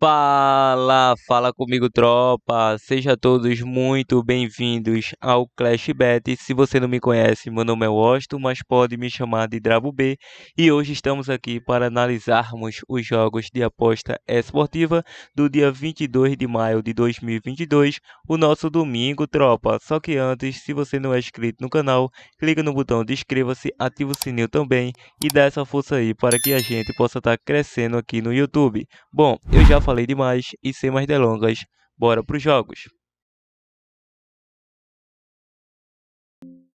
Fala comigo, tropa. Sejam todos muito bem-vindos ao Clash Bet. Se você não me conhece, meu nome é Washington, mas pode me chamar de Drabo B. E hoje estamos aqui para analisarmos os jogos de aposta esportiva do dia 22 de maio de 2022, o nosso domingo, tropa. Só que antes, se você não é inscrito no canal, clica no botão de inscreva-se, ativa o sininho também e dá essa força aí para que a gente possa estar crescendo aqui no YouTube. Bom, eu já falei demais e sem mais delongas, bora pros jogos.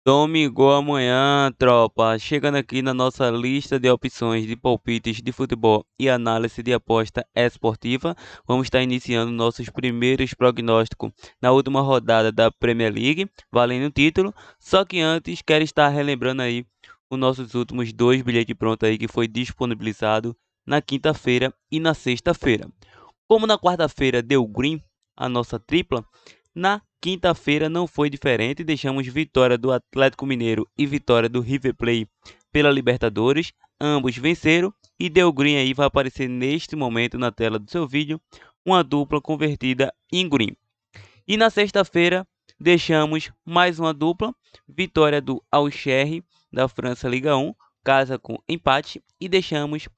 Domingo amanhã, tropa, chegando aqui na nossa lista de opções de palpites de futebol e análise de aposta esportiva, vamos estar iniciando nossos primeiros prognósticos na última rodada da Premier League, valendo o título. Só que antes, quero estar relembrando aí os nossos últimos dois bilhetes prontos aí que foi disponibilizado na quinta-feira e na sexta-feira. Como na quarta-feira deu green, a nossa tripla, na quinta-feira não foi diferente, deixamos vitória do Atlético Mineiro e vitória do River Plate pela Libertadores, ambos venceram e deu green aí, vai aparecer neste momento na tela do seu vídeo, uma dupla convertida em green. E na sexta-feira deixamos mais uma dupla, vitória do Auxerre da França Liga 1, casa com empate, e deixamos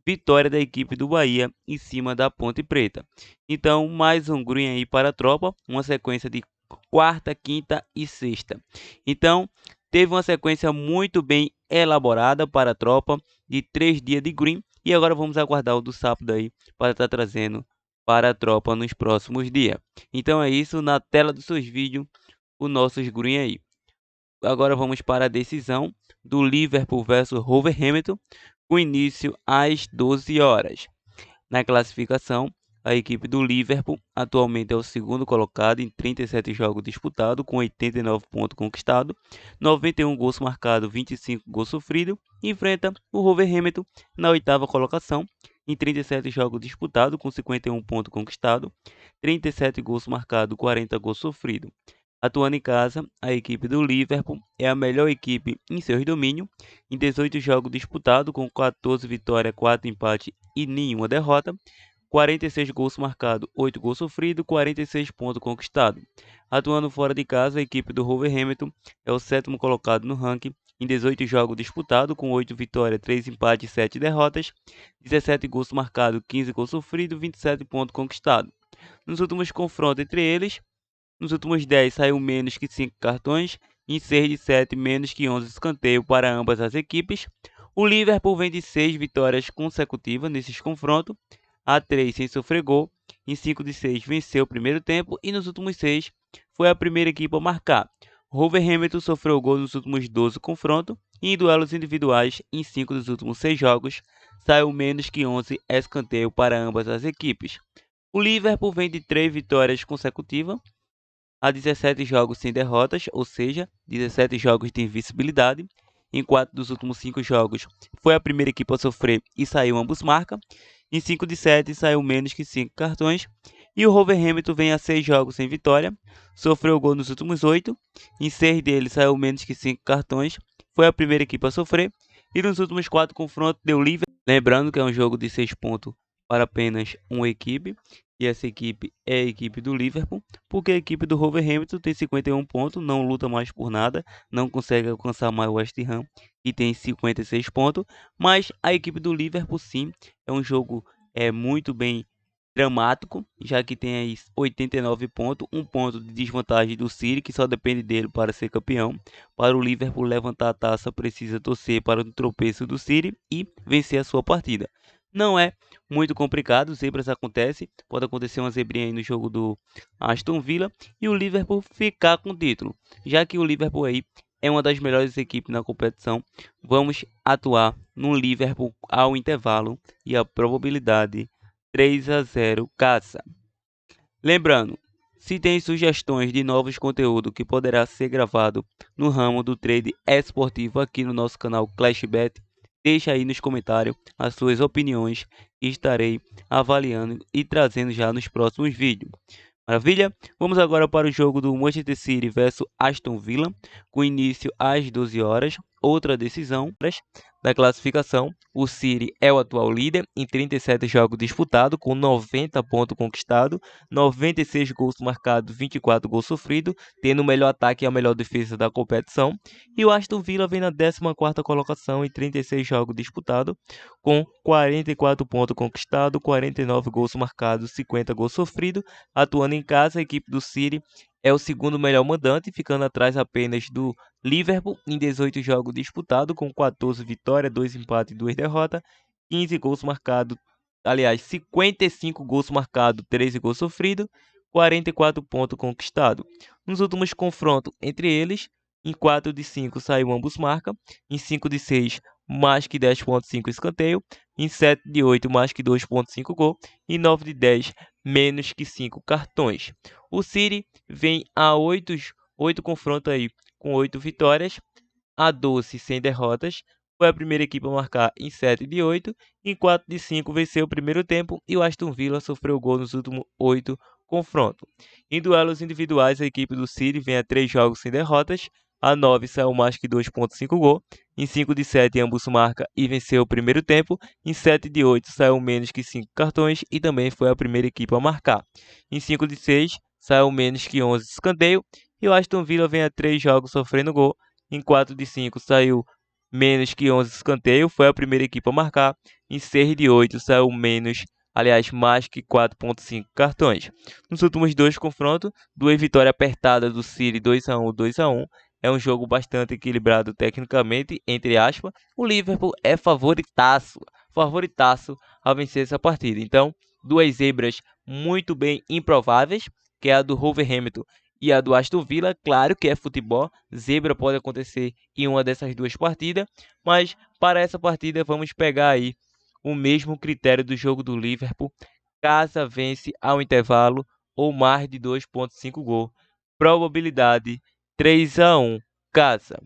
vitória da equipe do Bahia em cima da Ponte Preta. Então, mais um green aí para a tropa, uma sequência de quarta, quinta e sexta. Então, teve uma sequência muito bem elaborada para a tropa de 3 dias de green e agora vamos aguardar o do sábado aí para estar trazendo para a tropa nos próximos dias. Então é isso, na tela dos seus vídeos, os nossos green aí. Agora vamos para a decisão do Liverpool versus Wolverhampton, com início às 12 horas. Na classificação, a equipe do Liverpool atualmente é o segundo colocado em 37 jogos disputados, com 89 pontos conquistados, 91 gols marcados, 25 gols sofridos, e enfrenta o Wolverhampton na oitava colocação, em 37 jogos disputados, com 51 pontos conquistados, 37 gols marcados, 40 gols sofridos. Atuando em casa, a equipe do Liverpool é a melhor equipe em seus domínios, em 18 jogos disputados, com 14 vitórias, 4 empates e nenhuma derrota, 46 gols marcados, 8 gols sofridos, 46 pontos conquistados. Atuando fora de casa, a equipe do Wolverhampton é o sétimo colocado no ranking, em 18 jogos disputados, com 8 vitórias, 3 empates e 7 derrotas, 17 gols marcados, 15 gols sofridos, 27 pontos conquistados. Nos últimos confrontos entre eles, nos últimos 10 saiu menos que 5 cartões, em 6 de 7 menos que 11 escanteios para ambas as equipes. O Liverpool vem de 6 vitórias consecutivas nesses confrontos, a 3 sem sofrer gol, em 5 de 6 venceu o primeiro tempo e nos últimos 6 foi a primeira equipe a marcar. Wolverhampton sofreu gol nos últimos 12 confrontos e em duelos individuais em 5 dos últimos 6 jogos saiu menos que 11 escanteios para ambas as equipes. O Liverpool vem de 3 vitórias consecutivas, há 17 jogos sem derrotas, ou seja, 17 jogos de invencibilidade. Em 4 dos últimos 5 jogos, foi a primeira equipe a sofrer e saiu ambos marca. Em 5 de 7, saiu menos que 5 cartões. E o Wolverhampton vem a 6 jogos sem vitória, sofreu gol nos últimos 8. Em 6 deles, saiu menos que 5 cartões. Foi a primeira equipe a sofrer. E nos últimos 4 confrontos, deu livre. Lembrando que é um jogo de 6 pontos para apenas uma equipe. E essa equipe é a equipe do Liverpool, porque a equipe do Wolverhampton tem 51 pontos, não luta mais por nada, não consegue alcançar mais o West Ham e tem 56 pontos, mas a equipe do Liverpool sim, é um jogo muito bem dramático, já que tem aí 89 pontos, um ponto de desvantagem do City, que só depende dele para ser campeão. Para o Liverpool levantar a taça, precisa torcer para o tropeço do City e vencer a sua partida. Não é muito complicado, zebras acontece, pode acontecer uma zebrinha aí no jogo do Aston Villa e o Liverpool ficar com o título. Já que o Liverpool aí é uma das melhores equipes na competição, vamos atuar no Liverpool ao intervalo e a probabilidade 3-0 caça. Lembrando, se tem sugestões de novos conteúdos que poderá ser gravado no ramo do trade esportivo aqui no nosso canal ClashBet, deixa aí nos comentários as suas opiniões que estarei avaliando e trazendo já nos próximos vídeos. Maravilha? Vamos agora para o jogo do Manchester City versus Aston Villa, com início às 12 horas. outra decisão da classificação. O City é o atual líder em 37 jogos disputados, com 90 pontos conquistados, 96 gols marcados, 24 gols sofridos, tendo o melhor ataque e a melhor defesa da competição. E o Aston Villa vem na 14ª colocação em 36 jogos disputados, com 44 pontos conquistados, 49 gols marcados, 50 gols sofridos. Atuando em casa, a equipe do City é o segundo melhor mandante, ficando atrás apenas do Liverpool em 18 jogos disputados, com 14 vitórias, 2 empates e 2 derrotas, 15 gols marcados, aliás, 55 gols marcados, 13 gols sofridos, 44 pontos conquistados. Nos últimos confrontos entre eles, em 4 de 5 saiu ambos marca, em 5 de 6 mais que 10.5 escanteio, em 7 de 8 mais que 2.5 gol e 9 de 10 menos que 5 cartões. O City vem a 8 confrontos aí com 8 vitórias, a 12 sem derrotas. Foi a primeira equipe a marcar em 7 de 8, em 4 de 5 venceu o primeiro tempo e o Aston Villa sofreu gol nos últimos 8 confrontos. Em duelos individuais, a equipe do City vem a 3 jogos sem derrotas, a 9 saiu mais que 2.5 gol, em 5 de 7 ambos marca e venceu o primeiro tempo, em 7 de 8 saiu menos que 5 cartões e também foi a primeira equipe a marcar. Em 5 de 6 saiu menos que 11 escanteio e o Aston Villa vem a 3 jogos sofrendo gol, em 4 de 5 saiu menos que 11 escanteio, foi a primeira equipe a marcar, em 6 de 8 saiu mais que 4.5 cartões. Nos últimos 2 confrontos, 2 vitórias apertadas do City, 2-1, 2-1. É um jogo bastante equilibrado tecnicamente, entre aspas. O Liverpool é favoritaço a vencer essa partida. Então, 2 zebras muito bem improváveis, que é a do Wolverhampton e a do Aston Villa. Claro que é futebol, zebra pode acontecer em uma dessas 2 partidas, mas para essa partida vamos pegar aí o mesmo critério do jogo do Liverpool. Casa vence ao intervalo ou mais de 2.5 gols. Probabilidade 3-1 casa.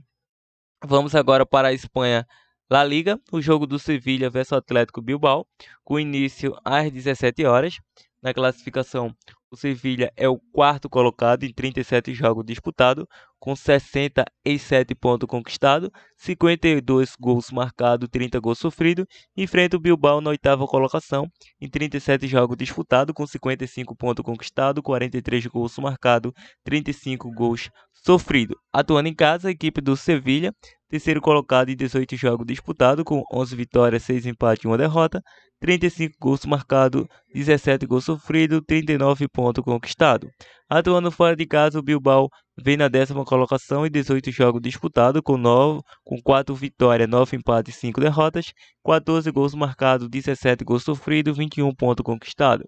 Vamos agora para a Espanha. La Liga, o jogo do Sevilha versus Atlético Bilbao, com início às 17 horas. Na classificação, o Sevilha é o 4º colocado em 37 jogos disputados, com 67 pontos conquistados, 52 gols marcados, 30 gols sofridos. Enfrenta o Bilbao na 8ª colocação, em 37 jogos disputados, com 55 pontos conquistados, 43 gols marcados, 35 gols sofridos. Atuando em casa, a equipe do Sevilha, terceiro colocado em 18 jogos disputados, com 11 vitórias, 6 empates e 1 derrota, 35 gols marcados, 17 gols sofridos, 39 pontos conquistados. Atuando fora de casa, o Bilbao vem na 10ª colocação em 18 jogos disputados, com 4 vitórias, 9 empates e 5 derrotas, 14 gols marcados, 17 gols sofridos, 21 pontos conquistados.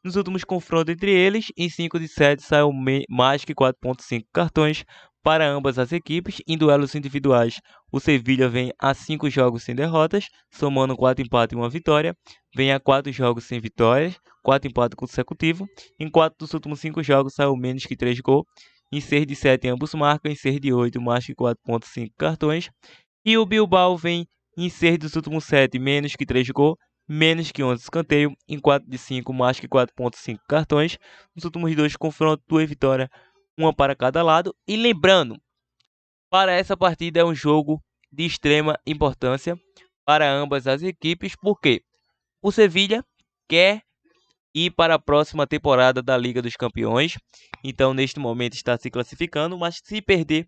Nos últimos confrontos entre eles, em 5 de 7 saiu mais que 4.5 cartões para ambas as equipes. Em duelos individuais, o Sevilha vem a 5 jogos sem derrotas, somando 4 empates e 1 vitória. Vem a 4 jogos sem vitórias, 4 empates consecutivos. Em 4 dos últimos 5 jogos saiu menos que 3 gols. Em 6 de 7 ambos marcam, em 6 de 8 mais que 4.5 cartões. E o Bilbao vem em 6 dos últimos 7 menos que 3 gols, menos que 11 escanteio, em 4 de 5 mais que 4.5 cartões. Nos últimos 2 confrontos, 2 vitórias, uma para cada lado. E lembrando, para essa partida é um jogo de extrema importância para ambas as equipes, porque o Sevilha quer ir para a próxima temporada da Liga dos Campeões, então neste momento está se classificando, mas se perder,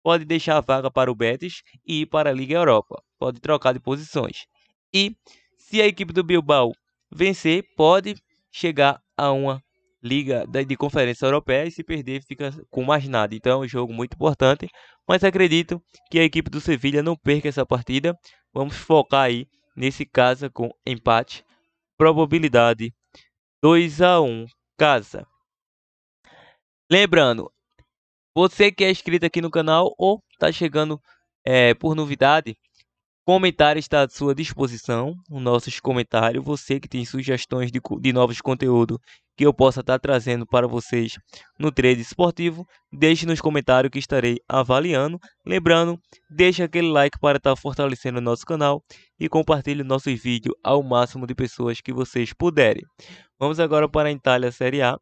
pode deixar a vaga para o Betis e ir para a Liga Europa, pode trocar de posições. E se a equipe do Bilbao vencer, pode chegar a uma Liga de Conferência Europeia e se perder fica com mais nada. Então é um jogo muito importante, mas acredito que a equipe do Sevilha não perca essa partida. Vamos focar aí nesse caso com empate. Probabilidade 2-1 casa. Lembrando, você que é inscrito aqui no canal ou está chegando por novidade, comentário está à sua disposição, os nossos comentários. Você que tem sugestões de novos conteúdos que eu possa estar trazendo para vocês no trade esportivo, deixe nos comentários que estarei avaliando. Lembrando, deixe aquele like para estar fortalecendo o nosso canal e compartilhe nossos vídeos ao máximo de pessoas que vocês puderem. Vamos agora para a Itália Série A,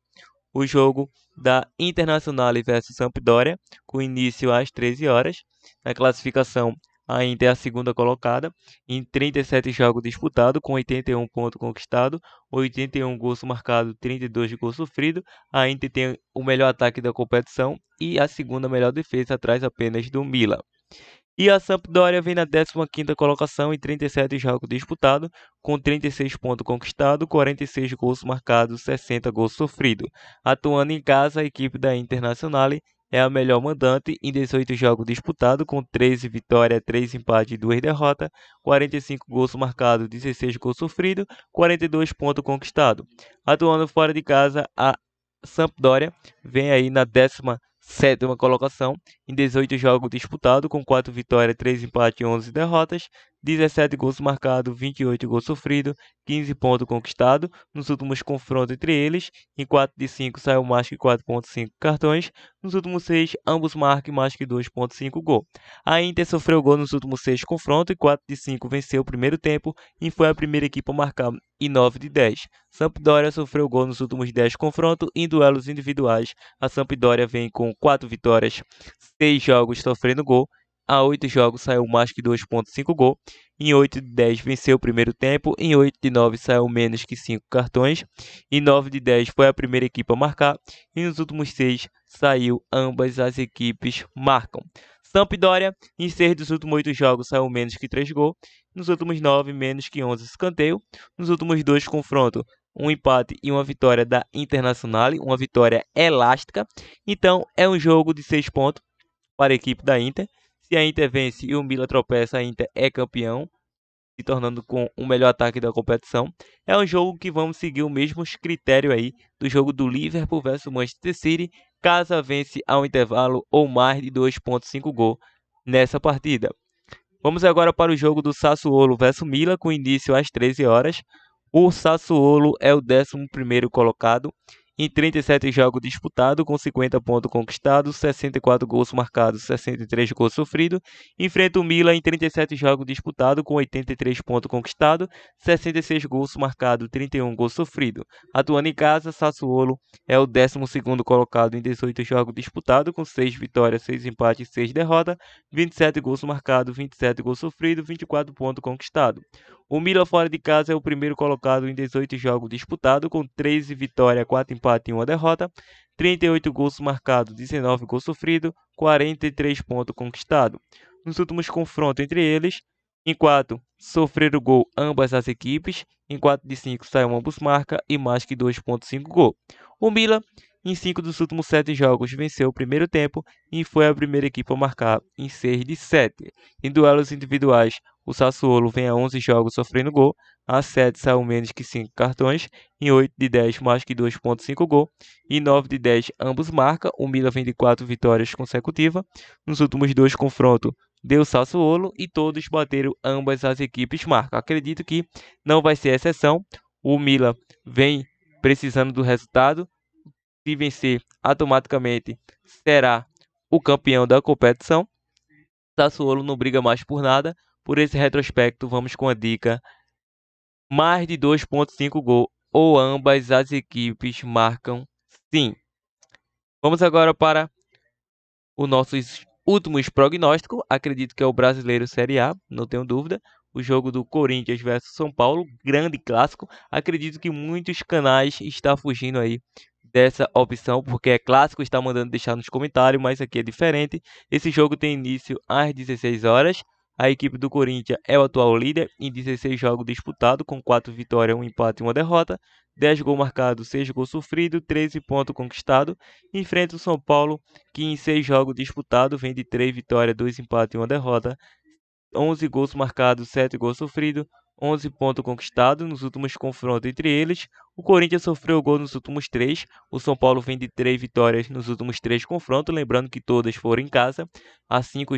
o jogo da Internazionale versus Sampdoria, com início às 13 horas. Na classificação, A Inter é a segunda colocada, em 37 jogos disputados, com 81 pontos conquistados, 81 gols marcados, 32 gols sofridos. A Inter tem o melhor ataque da competição e a segunda melhor defesa, atrás apenas do Milan. E a Sampdoria vem na 15ª colocação em 37 jogos disputados, com 36 pontos conquistados, 46 gols marcados, 60 gols sofridos. Atuando em casa, a equipe da Internazionale é a melhor mandante em 18 jogos disputados, com 13 vitórias, 3 empates e 2 derrotas, 45 gols marcados, 16 gols sofridos, 42 pontos conquistados. Atuando fora de casa, a Sampdoria vem aí na 17ª colocação em 18 jogos disputados, com 4 vitórias, 3 empates e 11 derrotas, 17 gols marcados, 28 gols sofridos, 15 pontos conquistados. Nos últimos confrontos entre eles, em 4 de 5 saiu mais que 4.5 cartões, nos últimos 6 ambos marcam mais que 2.5 gols. A Inter sofreu gol nos últimos 6 confrontos, e 4 de 5 venceu o primeiro tempo e foi a primeira equipe a marcar em 9 de 10. Sampdoria sofreu gol nos últimos 10 confrontos em duelos individuais. A Sampdoria vem com 4 vitórias, 6 jogos sofrendo gol. Há 8 jogos saiu mais que 2.5 gol. Em 8 de 10 venceu o primeiro tempo. Em 8 de 9 saiu menos que 5 cartões. Em 9 de 10 foi a primeira equipe a marcar. E nos últimos 6 saiu ambas as equipes marcam. Sampdoria, em 6 dos últimos 8 jogos, saiu menos que 3 gols. Nos últimos 9, menos que 11 escanteio. Nos últimos 2 confrontos, um empate e uma vitória da Internazionale, uma vitória elástica. Então, é um jogo de 6 pontos para a equipe da Inter. Se a Inter vence e o Milan tropeça, a Inter é campeão, se tornando com o melhor ataque da competição. É um jogo que vamos seguir o mesmo critério aí do jogo do Liverpool versus Manchester City, caso vence ao intervalo ou mais de 2.5 gols nessa partida. Vamos agora para o jogo do Sassuolo versus Milan, com início às 13 horas. O Sassuolo é o 11º colocado em 37 jogos disputados, com 50 pontos conquistados, 64 gols marcados, 63 gols sofridos. Enfrenta o Milan em 37 jogos disputados, com 83 pontos conquistados, 66 gols marcados, 31 gols sofridos. Atuando em casa, Sassuolo é o 12º colocado em 18 jogos disputados, com 6 vitórias, 6 empates e 6 derrotas, 27 gols marcados, 27 gols sofridos, 24 pontos conquistados. O Milan fora de casa é o primeiro colocado em 18 jogos disputados, com 13 vitórias, 4 empates e 1 derrota, 38 gols marcados, 19 gols sofridos, 43 pontos conquistados. Nos últimos confrontos entre eles, em 4 sofreram gol ambas as equipes, em 4 de 5 saiu ambos marca e mais que 2.5 gol. O Milan, em 5 dos últimos 7 jogos, venceu o primeiro tempo e foi a primeira equipe a marcar em 6 de 7. Em duelos individuais, o Sassuolo vem a 11 jogos sofrendo gol, a 7 saiu menos que 5 cartões, em 8 de 10 mais que 2.5 gol, em 9 de 10 ambos marcam. O Milan vem de 4 vitórias consecutivas. Nos últimos 2 confrontos deu Sassuolo e todos bateram ambas as equipes marcam. Acredito que não vai ser exceção. O Milan vem precisando do resultado. Se vencer, automaticamente será o campeão da competição. Sassuolo não briga mais por nada. Por esse retrospecto, vamos com a dica: mais de 2.5 gol ou ambas as equipes marcam sim. Vamos agora para os nossos últimos prognósticos. Acredito que é o Brasileiro Série A, não tenho dúvida. O jogo do Corinthians versus São Paulo, grande clássico. Acredito que muitos canais estão fugindo aí dessa opção, porque é clássico, está mandando deixar nos comentários, mas aqui é diferente. Esse jogo tem início às 16 horas. A equipe do Corinthians é o atual líder em 16 jogos disputados, com 4 vitórias, 1 empate e 1 derrota, 10 gols marcados, 6 gols sofridos, 13 pontos conquistados. Enfrenta o São Paulo, que em 6 jogos disputados vem de 3 vitórias, 2 empates e 1 derrota, 11 gols marcados, 7 gols sofridos, 11 pontos conquistados nos últimos confrontos entre eles. O Corinthians sofreu gol nos últimos 3. O São Paulo vem de 3 vitórias nos últimos 3 confrontos, lembrando que todas foram em casa. Há 5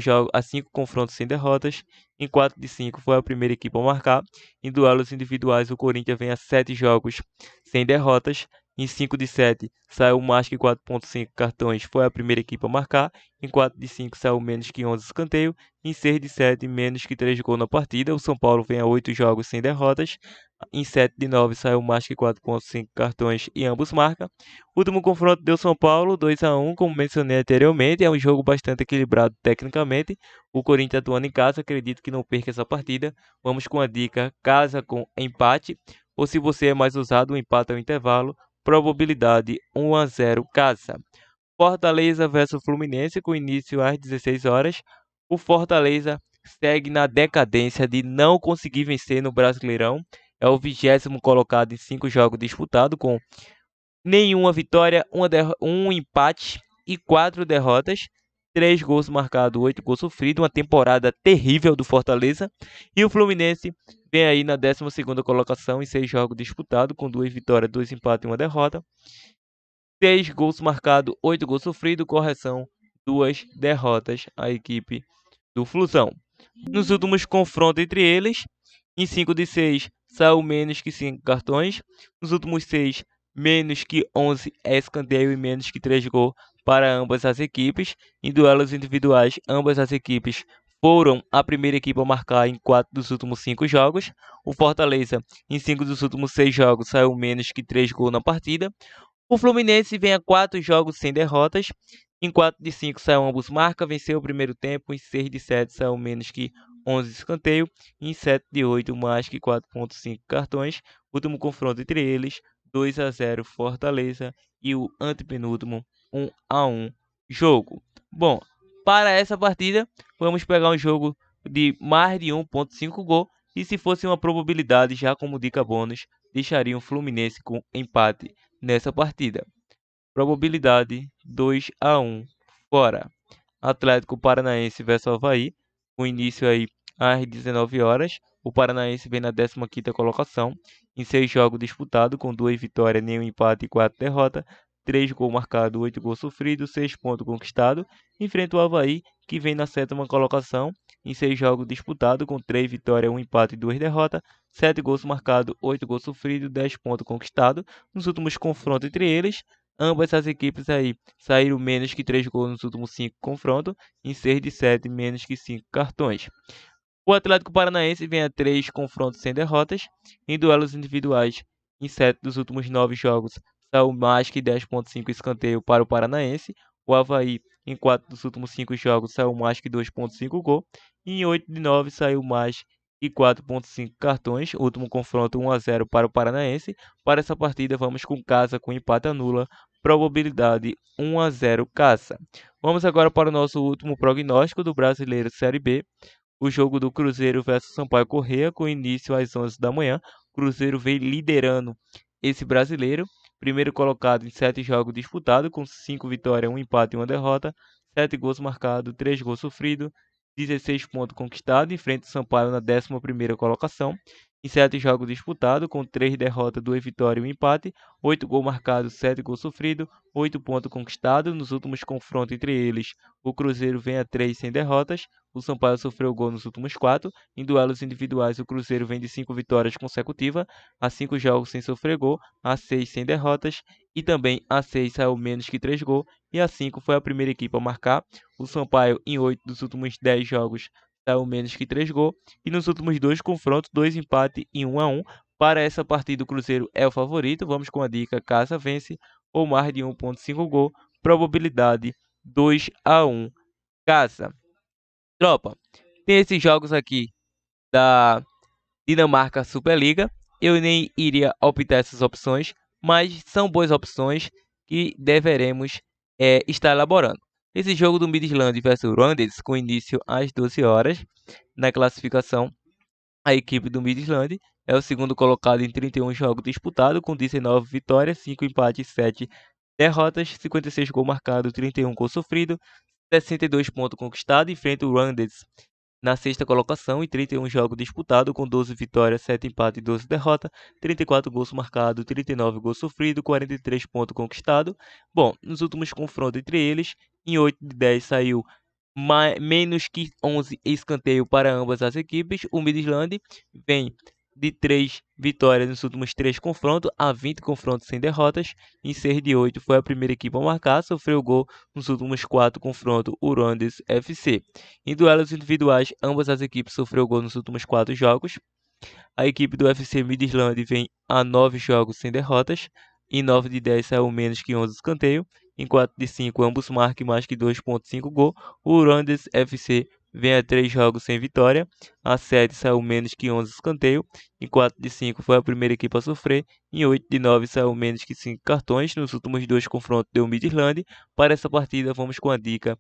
confrontos sem derrotas. Em 4 de 5 foi a primeira equipe a marcar. Em duelos individuais, o Corinthians vem a 7 jogos sem derrotas. Em 5 de 7 saiu mais que 4.5 cartões, foi a primeira equipe a marcar. Em 4 de 5 saiu menos que 11 escanteio. Em 6 de 7, menos que 3 gols na partida. O São Paulo vem a 8 jogos sem derrotas. Em 7 de 9 saiu mais que 4,5 cartões e ambos marcam. O último confronto deu São Paulo, 2-1, como mencionei anteriormente. É um jogo bastante equilibrado tecnicamente. O Corinthians atuando em casa, acredito que não perca essa partida. Vamos com a dica casa com empate. Ou se você é mais ousado, um empate ao intervalo. Probabilidade 1-0 casa. Fortaleza versus Fluminense, com início às 16 horas. O Fortaleza segue na decadência de não conseguir vencer no Brasileirão. É o 20º colocado em 5 jogos disputados, com nenhuma vitória, um empate e 4 derrotas. 3 gols marcados, 8 gols sofridos. Uma temporada terrível do Fortaleza. E o Fluminense vem aí na 12ª colocação em 6 jogos disputados, com 2 vitórias, 2 empates e 1 derrota. 6 gols marcados, 8 gols sofridos, correção, 2 derrotas a equipe do Flusão. Nos últimos confrontos entre eles, em 5 de 6 saiu menos que 5 cartões, nos últimos 6 menos que 11 escanteio e menos que 3 gols para ambas as equipes. Em duelos individuais, ambas as equipes foram a primeira equipe a marcar em 4 dos últimos 5 jogos. O Fortaleza, em 5 dos últimos 6 jogos, saiu menos que 3 gols na partida. O Fluminense vem a 4 jogos sem derrotas. Em 4 de 5 saiu ambos marca, venceu o primeiro tempo. Em 6 de 7 saiu menos que 11 escanteio. Em 7 de 8 mais que 4,5 cartões. Último confronto entre eles, 2-0 Fortaleza. E o antepenúltimo, 1-1 jogo. Bom, para essa partida, vamos pegar um jogo de mais de 1,5 gol. E se fosse uma probabilidade, já como dica bônus, deixaria o Fluminense com empate nessa partida. Probabilidade 2-1 fora. Atlético Paranaense versus Avaí, com início aí às 19 horas. O Paranaense vem na 15ª colocação, em 6 jogos disputados, com 2 vitórias, nenhum empate e 4 derrotas. 3 gols marcados, 8 gols sofridos, 6 pontos conquistados. Enfrenta o Avaí, que vem na 7ª colocação, em 6 jogos disputados, com 3 vitórias, 1 empate e 2 derrotas. 7 gols marcados, 8 gols sofridos, 10 pontos conquistados. Nos últimos confrontos entre eles, ambas as equipes aí saíram menos que 3 gols nos últimos 5 confrontos, em 6 de 7 menos que 5 cartões. O Atlético Paranaense vem a 3 confrontos sem derrotas. Em duelos individuais, em 7 dos últimos 9 jogos, saiu mais que 10,5 escanteio para o Paranaense. O Avaí, em 4 dos últimos 5 jogos, saiu mais que 2,5 gol. E em 8 de 9 saiu mais que 4,5 cartões. O último confronto 1-0 para o Paranaense. Para essa partida, vamos com casa com empate anula. Probabilidade 1-0 casa. Vamos agora para o nosso último prognóstico do Brasileiro Série B. O jogo do Cruzeiro versus Sampaio Corrêa, com início às 11 da manhã. Cruzeiro vem liderando esse brasileiro. Primeiro colocado em 7 jogos disputados, com 5 vitórias, 1 empate e 1 derrota. 7 gols marcados, 3 gols sofridos. 16 pontos conquistados. Enfrenta o Sampaio na 11ª colocação. Em 7 jogos disputados, com 3 derrotas, 2 vitórias e 1 empate. 8 gols marcados, 7 gols sofridos. 8 pontos conquistados. Nos últimos confrontos entre eles, o Cruzeiro vem a 3 sem derrotas. O Sampaio sofreu gol nos últimos 4. Em duelos individuais, o Cruzeiro vem de 5 vitórias consecutivas, a 5 jogos sem sofrer gol, a 6 sem derrotas, e também a 6 saiu menos que 3 gols, e a 5 foi a primeira equipe a marcar. O Sampaio, em 8 dos últimos 10 jogos, saiu menos que 3 gols, e nos últimos 2 confrontos, 2 empates e 1-1. Para essa partida, o Cruzeiro é o favorito. Vamos com a dica casa vence ou mais de 1,5 gol. Probabilidade 2-1 casa. Tropa, tem esses jogos aqui da Dinamarca Superliga. Eu nem iria optar essas opções, mas são boas opções que deveremos estar elaborando. Esse jogo do Midland versus Randers, com início às 12 horas. Na classificação, a equipe do Midland é o segundo colocado em 31 jogos disputados, com 19 vitórias, 5 empates e 7 derrotas, 56 gols marcados, 31 gols sofridos, 62 pontos conquistados. Enfrenta o Randers na 6ª colocação, em 31 jogos disputados, com 12 vitórias, 7 empates e 12 derrotas, 34 gols marcados, 39 gols sofridos, 43 pontos conquistados. Bom, nos últimos confrontos entre eles, em 8 de 10 saiu menos que 11 escanteio para ambas as equipes. O Midland vem de 3 vitórias nos últimos 3 confrontos, a 20 confrontos sem derrotas. Em 6 de 8 foi a primeira equipe a marcar, sofreu gol nos últimos 4 confrontos, o Randers FC. Em duelos individuais, ambas as equipes sofreu gol nos últimos 4 jogos. A equipe do FC Midland vem a 9 jogos sem derrotas. Em 9 de 10 saiu menos que 11 escanteio. Em 4 de 5 ambos marquem mais que 2,5 gol. O Randers FC vem a 3 jogos sem vitória. A 7 saiu menos que 11 escanteio. Em 4 de 5 foi a primeira equipe a sofrer. Em 8 de 9 saiu menos que 5 cartões. Nos últimos 2 confrontos deu Midland. Para essa partida vamos com a dica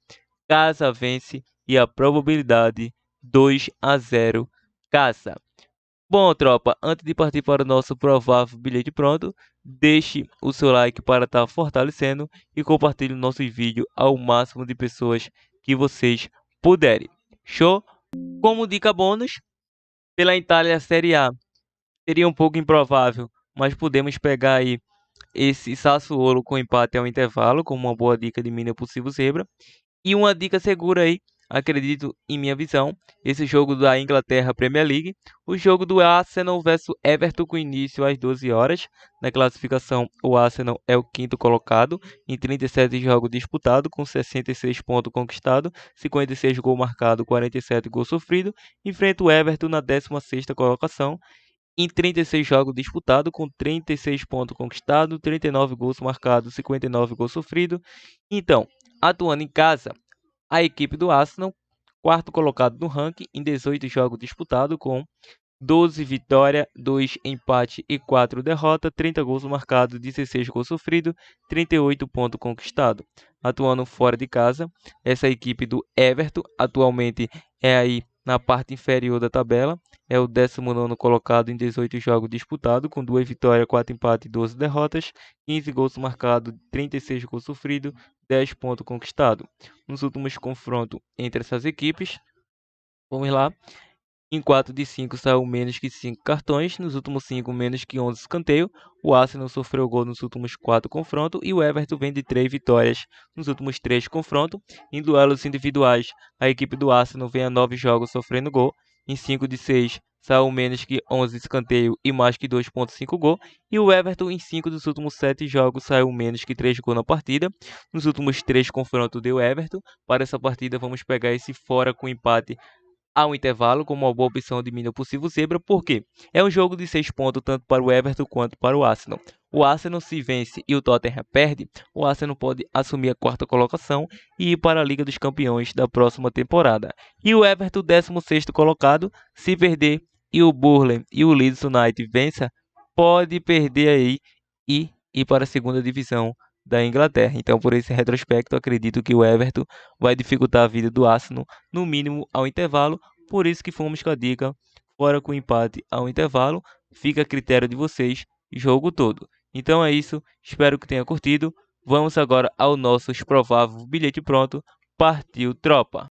Casa vence e a probabilidade 2-0 Casa. Bom, tropa, antes de partir para o nosso provável bilhete pronto, deixe o seu like para estar fortalecendo e compartilhe o nosso vídeo ao máximo de pessoas que vocês puderem. Show? Como dica bônus, pela Itália Série A, seria um pouco improvável, mas podemos pegar aí esse Sassuolo com empate ao intervalo, como uma boa dica de mínimo possível zebra. E uma dica segura aí, acredito em minha visão, esse jogo da Inglaterra Premier League, o jogo do Arsenal versus Everton com início às 12 horas. Na classificação, o Arsenal é o quinto colocado, em 37 jogos disputados, com 66 pontos conquistados, 56 gols marcados, 47 gols sofridos, enfrenta o Everton na 16ª colocação, em 36 jogos disputados, com 36 pontos conquistados, 39 gols marcados, 59 gols sofridos. Então, atuando em casa, a equipe do Arsenal, quarto colocado no ranking, em 18 jogos disputados, com 12 vitórias, 2 empates e 4 derrotas, 30 gols marcados, 16 gols sofridos, 38 pontos conquistados. Atuando fora de casa, essa equipe do Everton atualmente é aí na parte inferior da tabela, é o 19º colocado em 18 jogos disputados, com 2 vitórias, 4 empates e 12 derrotas, 15 gols marcados, 36 gols sofridos, 10 pontos conquistados. Nos últimos confrontos entre essas equipes, vamos lá. Em 4 de 5 saiu menos que 5 cartões, nos últimos 5 menos que 11 escanteios. O Arsenal sofreu gol nos últimos 4 confrontos e o Everton vem de 3 vitórias nos últimos 3 confrontos. Em duelos individuais, a equipe do Arsenal vem a 9 jogos sofrendo gol. Em 5 de 6 saiu menos que 11 escanteios e mais que 2,5 gol. E o Everton em 5 dos últimos 7 jogos saiu menos que 3 gols na partida. Nos últimos 3 confrontos deu Everton. Para essa partida vamos pegar esse fora com empate ao intervalo como uma boa opção de mínimo possível zebra, porque é um jogo de 6 pontos tanto para o Everton quanto para o Arsenal. O Arsenal se vence e o Tottenham perde, o Arsenal pode assumir a 4ª colocação e ir para a Liga dos Campeões da próxima temporada. E o Everton, 16º colocado, se perder e o Burnley e o Leeds United vença, pode perder aí e ir para a 2ª divisão da Inglaterra. Então, por esse retrospecto, acredito que o Everton vai dificultar a vida do Arsenal, no mínimo ao intervalo. Por isso que fomos com a dica fora com empate ao intervalo. Fica a critério de vocês, jogo todo. Então é isso, espero que tenha curtido. Vamos agora ao nosso provável bilhete pronto. Partiu, tropa!